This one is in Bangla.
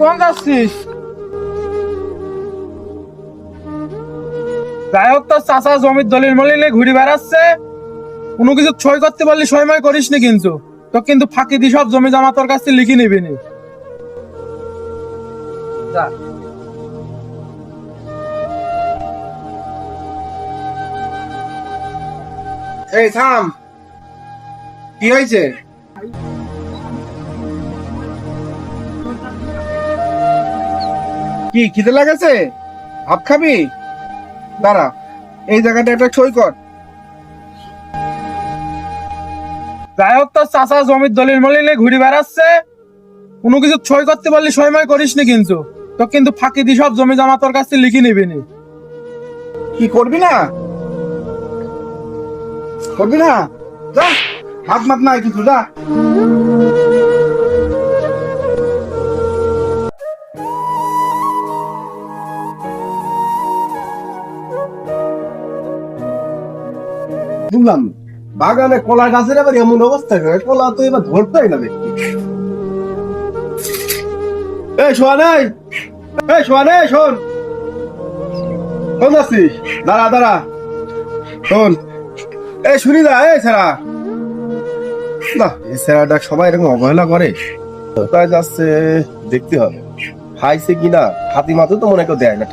কোন যাচ্ছিস? যাই হোক, তোর চাচা জমির দলিল মলিলে ঘুরে বেড়াচ্ছে। কোনো কিছু সই করতে পারলি সইময় করিস নি, কিন্তু তো কিন্তু ফাঁকি দি সব জমি জমা তোর কাছে লিখে নিবি নি। যা। এই থাম, কি হয়েছে? কি খিদে লাগেছে? ভাত খাবি? দাঁড়া, এই জায়গাটা একটা সই কর। যাই হোক, তোর চাচা জমির দলিল মলিলে ঘুরে বেড়াচ্ছে। কোনো কিছু সই করতে পারলি সইময় করিস নি, কিন্তু তো কিন্তু ফাঁকি দি সব জমি জমা তোর কাছে লিখে নিবি নি। কি করবি না? করবি না? যা, হাত মাত নাই কিছু, যা। বুঝলাম, বাগানে কলা গাছের আবার এমন অবস্থা করে, কলা তো এবার ধরতেই না দেখি। এই শোন, এই শোন, শোন, শোন যাচ্ছিস? দাঁড়া দাঁড়া, শোন। এই শুনি না, এই ছেড়া না, এই ছেড়াটা সবাই এরকম অবহেলা করে। কোথায় যাচ্ছে দেখতে হবে, খাইছে কিনা, হাতি মাথু তো মনে কেউ দেয় না।